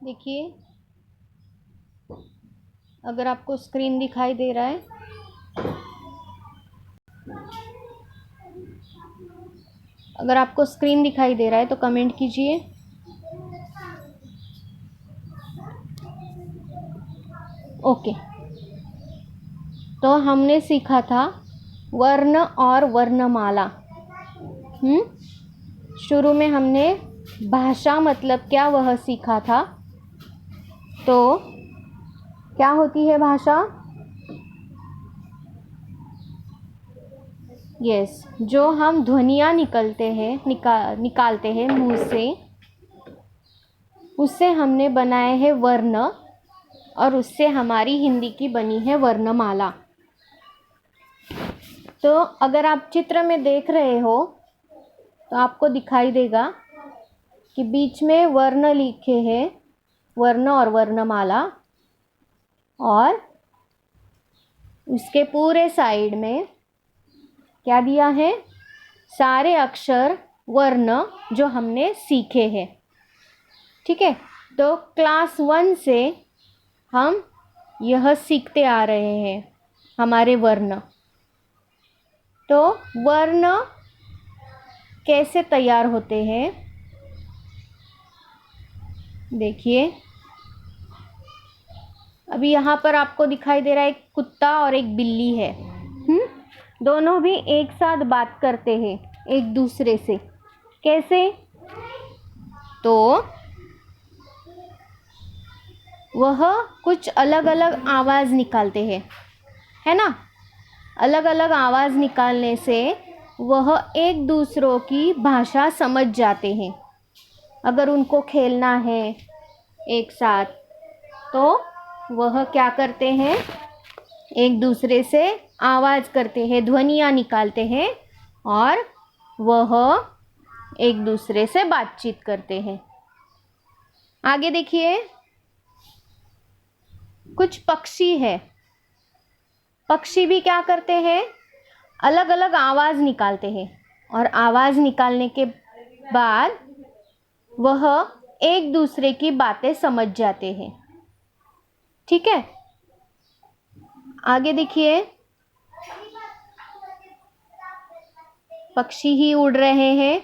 देखिए, अगर आपको स्क्रीन दिखाई दे रहा है, तो कमेंट कीजिए। ओके, तो हमने सीखा था वर्ण और वर्णमाला। शुरू में हमने भाषा मतलब क्या वह सीखा था। तो क्या होती है भाषा? यस, जो हम ध्वनियाँ निकालते हैं मुंह से, उससे हमने बनाए हैं वर्ण, और उससे हमारी हिंदी की बनी है वर्णमाला। तो अगर आप चित्र में देख रहे हो तो आपको दिखाई देगा कि बीच में वर्ण लिखे हैं, वर्ण और वर्णमाला, और उसके पूरे साइड में क्या दिया है? सारे अक्षर वर्ण जो हमने सीखे हैं। ठीक है, तो क्लास 1 से हम यह सीखते आ रहे हैं, हमारे वर्ण। तो वर्ण कैसे तैयार होते हैं? देखिए, अभी यहाँ पर आपको दिखाई दे रहा है एक कुत्ता और एक बिल्ली है। दोनों भी एक साथ बात करते हैं एक दूसरे से। कैसे? तो वह कुछ अलग अलग आवाज़ निकालते हैं, है ना। अलग अलग आवाज़ निकालने से वह एक दूसरों की भाषा समझ जाते हैं। अगर उनको खेलना है एक साथ, तो वह क्या करते हैं? एक दूसरे से आवाज़ करते हैं, ध्वनियाँ निकालते हैं, और वह एक दूसरे से बातचीत करते हैं। आगे देखिए, कुछ पक्षी है। पक्षी भी क्या करते हैं? अलग अलग आवाज़ निकालते हैं, और आवाज़ निकालने के बाद वह एक दूसरे की बातें समझ जाते हैं। ठीक है, आगे देखिए, पक्षी ही उड़ रहे हैं।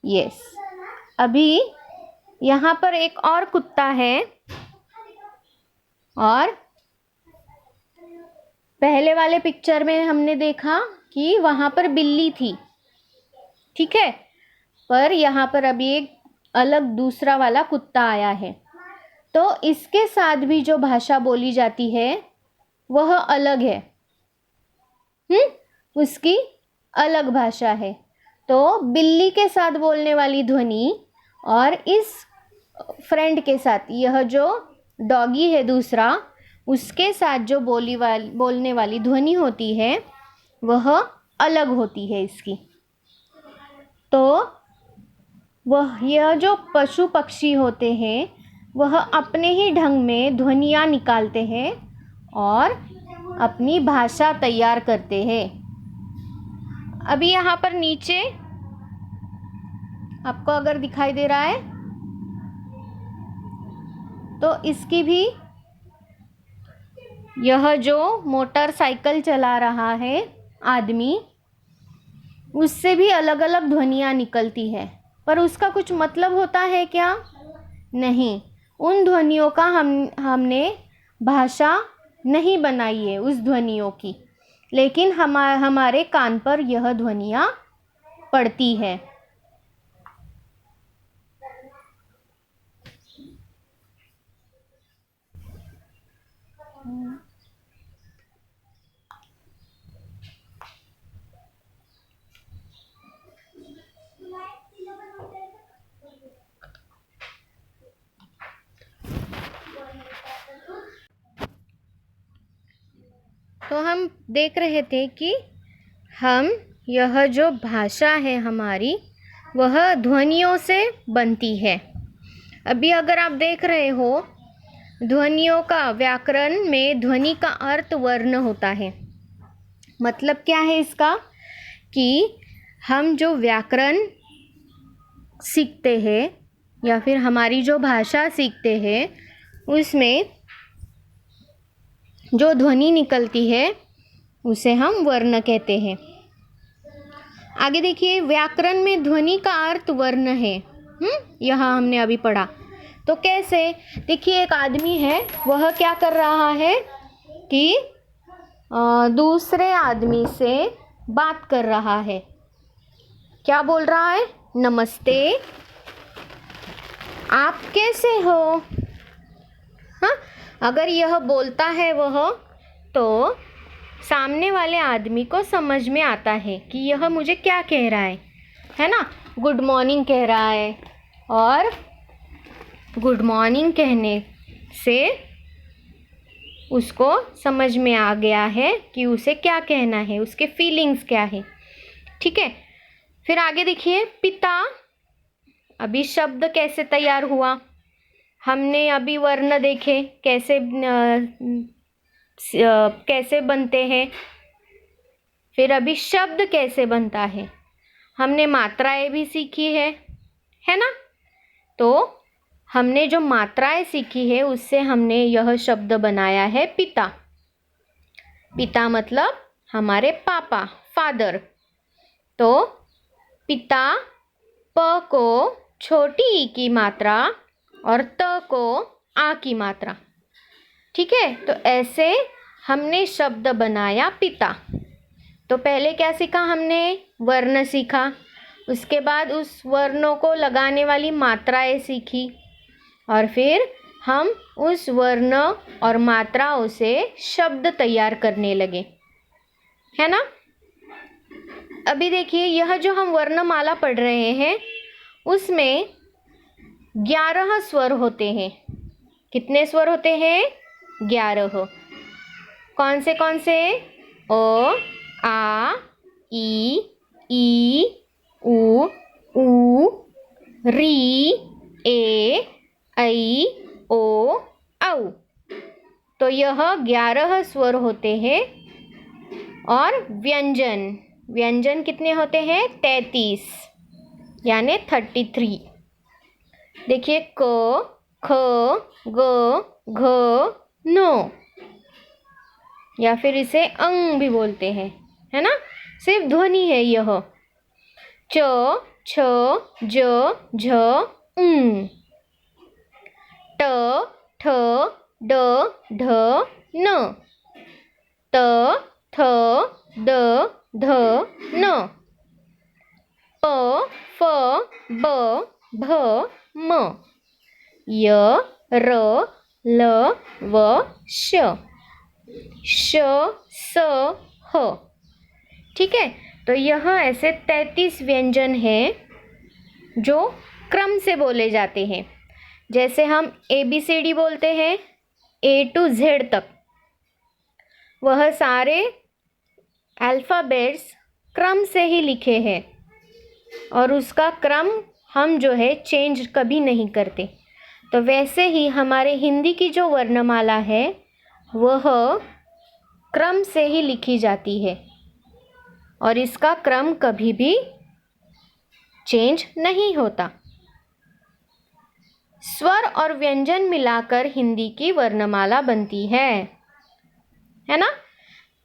यस, अभी यहाँ पर एक और कुत्ता है, और पहले वाले पिक्चर में हमने देखा कि वहाँ पर बिल्ली थी। ठीक है, पर यहाँ पर अभी एक अलग दूसरा वाला कुत्ता आया है। तो इसके साथ भी जो भाषा बोली जाती है वह अलग है। उसकी अलग भाषा है। तो बिल्ली के साथ बोलने वाली ध्वनि और इस फ्रेंड के साथ, यह जो डॉगी है दूसरा, उसके साथ जो बोलने वाली ध्वनि होती है वह अलग होती है इसकी। तो यह जो पशु पक्षी होते हैं वह अपने ही ढंग में ध्वनियाँ निकालते हैं और अपनी भाषा तैयार करते हैं। अभी यहाँ पर नीचे आपको अगर दिखाई दे रहा है तो इसकी भी, यह जो मोटरसाइकिल चला रहा है आदमी, उससे भी अलग अलग ध्वनियाँ निकलती है, पर उसका कुछ मतलब होता है क्या? नहीं, उन ध्वनियों का हमने भाषा नहीं बनाई है उस ध्वनियों की, लेकिन हमारे कान पर यह ध्वनियाँ पड़ती है। तो हम देख रहे थे कि यह जो भाषा है हमारी वह ध्वनियों से बनती है। अभी अगर आप देख रहे हो, ध्वनियों का व्याकरण में ध्वनि का अर्थ वर्ण होता है। मतलब क्या है इसका? कि हम जो व्याकरण सीखते हैं या फिर हमारी जो भाषा सीखते हैं उसमें जो ध्वनि निकलती है उसे हम वर्ण कहते हैं। आगे देखिए, व्याकरण में ध्वनि का अर्थ वर्ण है। यहाँ हमने अभी पढ़ा। तो कैसे? देखिए, एक आदमी है, वह क्या कर रहा है कि दूसरे आदमी से बात कर रहा है। क्या बोल रहा है? नमस्ते, आप कैसे हो? हाँ, अगर यह बोलता है वह, तो सामने वाले आदमी को समझ में आता है कि यह मुझे क्या कह रहा है ना? गुड मॉर्निंग कह रहा है, और गुड मॉर्निंग कहने से उसको समझ में आ गया है कि उसे क्या कहना है, उसके फीलिंग्स क्या है। ठीक है, फिर आगे देखिए, पिता। अभी शब्द कैसे तैयार हुआ? हमने अभी वर्ण देखे कैसे बनते हैं। फिर अभी शब्द कैसे बनता है, हमने मात्राएं भी सीखी है ना? तो हमने जो मात्राएं सीखी है उससे हमने यह शब्द बनाया है पिता। पिता मतलब हमारे पापा, फादर। तो पिता, प को छोटी ई की मात्रा और त को आ की मात्रा। ठीक है, तो ऐसे हमने शब्द बनाया पिता। तो पहले क्या सीखा हमने? वर्ण सीखा। उसके बाद उस वर्णों को लगाने वाली मात्राएं सीखी, और फिर हम उस वर्ण और मात्राओं से शब्द तैयार करने लगे, है ना? अभी देखिए, यह जो हम वर्णमाला पढ़ रहे हैं उसमें 11 स्वर होते हैं। कितने स्वर होते हैं? 11। कौन से? अ, आ, ई, उ, री, ए, ऐ, ओ, औ। तो यह 11 स्वर होते हैं। और व्यंजन कितने होते हैं? 33, यानी 33। देखिए, क, ख, ग, घ, नो, या फिर इसे अंग भी बोलते हैं, है ना? सिर्फ ध्वनि है यह। च, छ, ज, झ, ङ। ट, ठ, ड, ढ, न। त, थ, द, ध, न। प, फ, ब, भ, म। य, र, ल, व, श। श, स, ह। ठीक है, तो यह ऐसे 33 व्यंजन हैं जो क्रम से बोले जाते हैं। जैसे हम ABCD बोलते हैं, A to Z तक, वह सारे अल्फ़ाबेट्स क्रम से ही लिखे हैं, और उसका क्रम हम जो है चेंज कभी नहीं करते। तो वैसे ही हमारे हिंदी की जो वर्णमाला है वह क्रम से ही लिखी जाती है, और इसका क्रम कभी भी चेंज नहीं होता। स्वर और व्यंजन मिलाकर हिंदी की वर्णमाला बनती है ना?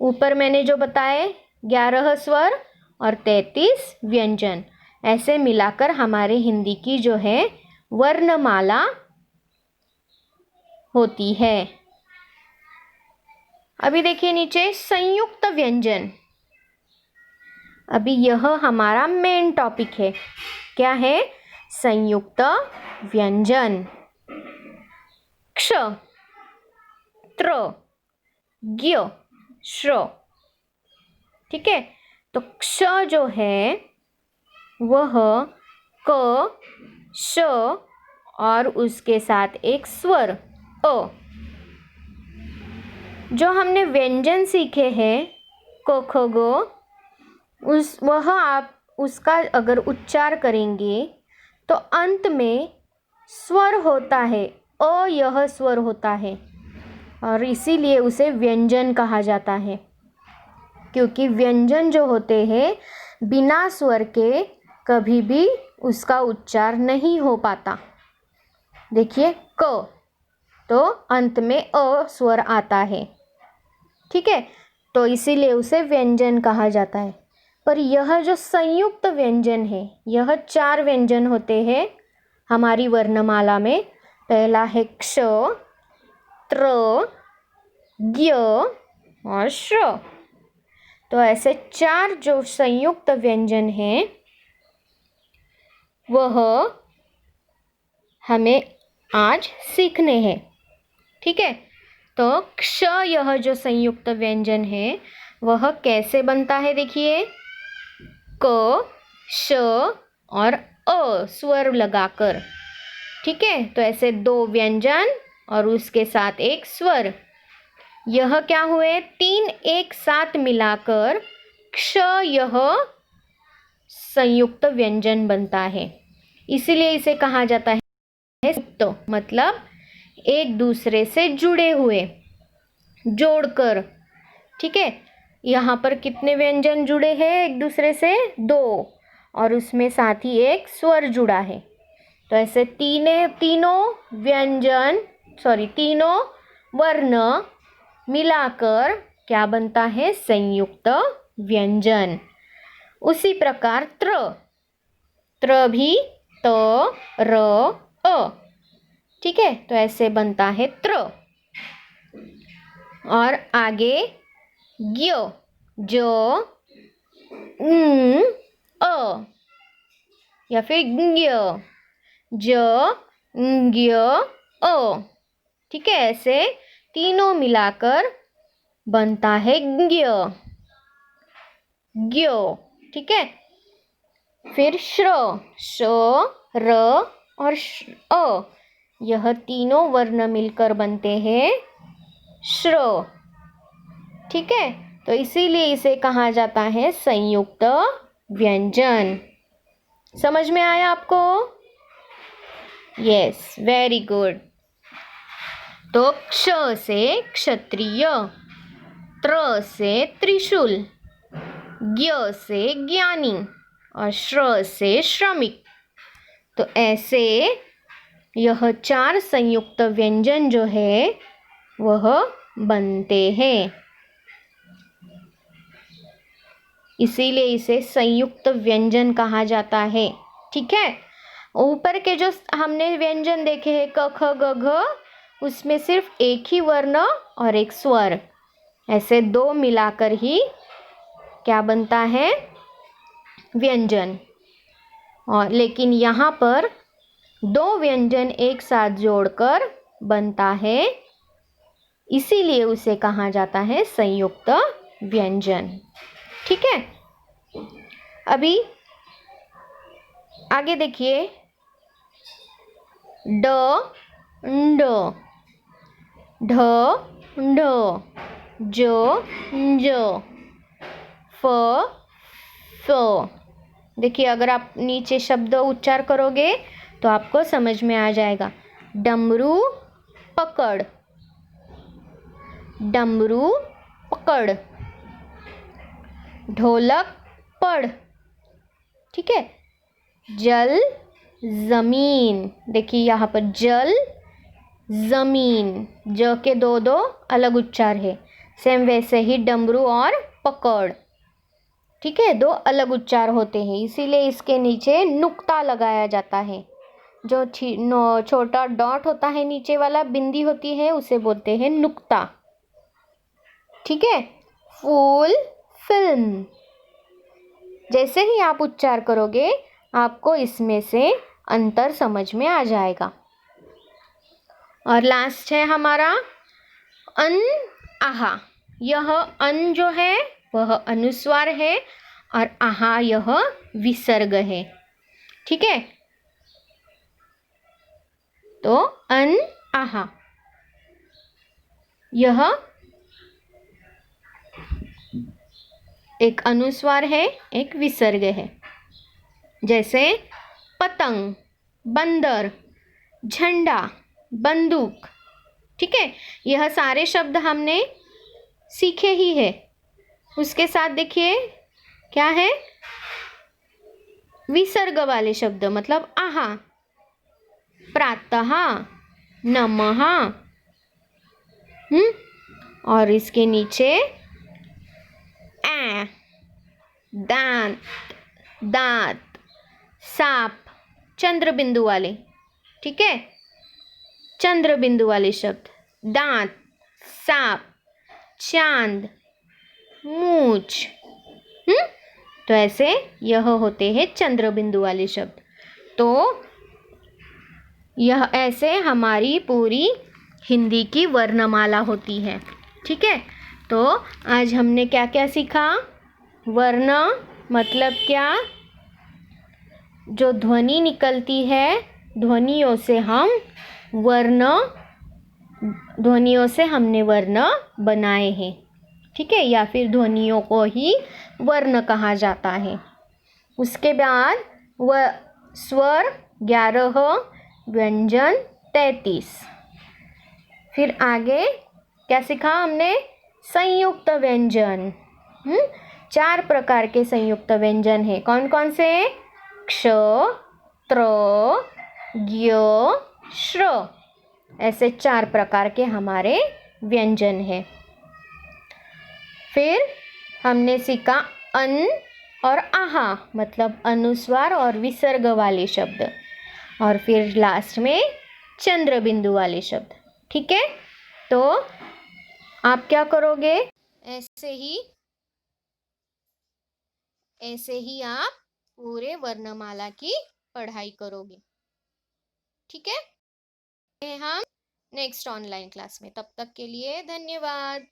ऊपर मैंने जो बताए 11 स्वर और 33 व्यंजन, ऐसे मिलाकर हमारे हिंदी की जो है वर्णमाला होती है। अभी देखिए नीचे, संयुक्त व्यंजन। अभी यह हमारा मेन टॉपिक है। क्या है? संयुक्त व्यंजन। क्ष, त्र, ज्ञ, श्र। ठीक है, तो क्ष जो है वह क, श और उसके साथ एक स्वर अ। जो हमने व्यंजन सीखे हैं क, ख, ग, आप उसका अगर उच्चार करेंगे तो अंत में स्वर होता है, यह स्वर होता है, और इसीलिए उसे व्यंजन कहा जाता है। क्योंकि व्यंजन जो होते हैं बिना स्वर के कभी भी उसका उच्चार नहीं हो पाता। देखिए क, तो अंत में अ स्वर आता है, ठीक है, तो इसीलिए उसे व्यंजन कहा जाता है। पर यह जो संयुक्त व्यंजन है, यह 4 व्यंजन होते हैं हमारी वर्णमाला में। पहला है क्ष, त्र, ज्ञ और श्र। तो ऐसे 4 जो संयुक्त व्यंजन हैं वह हमें आज सीखने हैं, ठीक है। तो क्ष यह जो संयुक्त व्यंजन है वह कैसे बनता है, देखिए क, श और अ स्वर लगाकर, ठीक है। तो ऐसे 2 व्यंजन और उसके साथ एक स्वर, यह क्या हुए 3 एक साथ मिलाकर क्ष यह संयुक्त व्यंजन बनता है। इसीलिए इसे कहा जाता है संयुक्त, मतलब एक दूसरे से जुड़े हुए, जोड़कर, ठीक है। यहाँ पर कितने व्यंजन जुड़े हैं एक दूसरे से, 2, और उसमें साथ ही एक स्वर जुड़ा है। तो ऐसे तीनों वर्ण मिलाकर क्या बनता है, संयुक्त व्यंजन। उसी प्रकार त्र भी त, र, अ, ठीक है, तो ऐसे बनता है त्र। और आगे ज्ञ, ज, अ, या फिर ज्ञ, ज, ज्ञ, अ, ठीक है। ऐसे तीनों मिलाकर बनता है ज्ञ, ठीक है। फिर श्र, श, र और अ, यह तीनों वर्ण मिलकर बनते हैं श्र, ठीक है। तो इसीलिए इसे कहा जाता है संयुक्त व्यंजन। समझ में आया आपको? Yes, very good. तो क्ष से क्षत्रिय, त्र से त्रिशूल, ज्ञ से ज्ञानी और श्र से श्रमिक। तो ऐसे यह 4 संयुक्त व्यंजन जो है वह बनते हैं, इसीलिए इसे संयुक्त व्यंजन कहा जाता है, ठीक है। ऊपर के जो हमने व्यंजन देखे हैं क, ख, ग, घ, उसमें सिर्फ एक ही वर्ण और एक स्वर, ऐसे 2 मिलाकर ही क्या बनता है, व्यंजन। और लेकिन यहाँ पर 2 व्यंजन एक साथ जोड़कर बनता है, इसीलिए उसे कहा जाता है संयुक्त व्यंजन, ठीक है। अभी आगे देखिए, ड, ंड, ढ, ढ, ज, ज, फ, फ। देखिए अगर आप नीचे शब्द उच्चार करोगे तो आपको समझ में आ जाएगा। डमरू पकड़, डमरू पकड़, ढोलक पढ़, ठीक है। जल जमीन, देखिए यहाँ पर जल जमीन, ज के 2 अलग उच्चार है। सेम वैसे ही डमरू और पकड़, ठीक है, 2 अलग उच्चार होते हैं, इसीलिए इसके नीचे नुक्ता लगाया जाता है। जो छोटा डॉट होता है, नीचे वाला बिंदी होती है, उसे बोलते हैं नुक्ता, ठीक है। फूल फिल्म, जैसे ही आप उच्चार करोगे आपको इसमें से अंतर समझ में आ जाएगा। और लास्ट है हमारा अन, आहा। यह अन जो है वह अनुस्वार है और आहा यह विसर्ग है, ठीक है। तो अन, आहा, यह एक अनुस्वार है, एक विसर्ग है। जैसे पतंग, बंदर, झंडा, बंदूक, ठीक है। यह सारे शब्द हमने सीखे ही है। उसके साथ देखिए क्या है, विसर्ग वाले शब्द मतलब आहा, प्रातः, नमः, और इसके नीचे ए, दांत, दांत, सांप, चंद्र बिंदु वाले, ठीक है, चंद्र बिंदु वाले शब्द, दांत, सांप, चांद, मूंछ। तो ऐसे यह होते हैं चंद्र बिंदु वाले शब्द। तो यह ऐसे हमारी पूरी हिंदी की वर्णमाला होती है, ठीक है। तो आज हमने क्या क्या सीखा? वर्ण मतलब क्या? जो ध्वनि निकलती है, ध्वनियों से हमने वर्ण बनाए हैं, ठीक है, या फिर ध्वनियों को ही वर्ण कहा जाता है। उसके बाद स्वर 11, व्यंजन 33। फिर आगे क्या सीखा हमने? संयुक्त व्यंजन। 4 प्रकार के संयुक्त व्यंजन है। कौन कौन से? क्ष, त्र, ज्ञ, श्र, ऐसे 4 प्रकार के हमारे व्यंजन है। फिर हमने सीखा अन और आहा मतलब अनुस्वार और विसर्ग वाले शब्द, और फिर लास्ट में चंद्र बिंदु वाले शब्द, ठीक है। तो आप क्या करोगे? ऐसे ही आप पूरे वर्णमाला की पढ़ाई करोगे, ठीक है। हम नेक्स्ट ऑनलाइन क्लास में, तब तक के लिए धन्यवाद।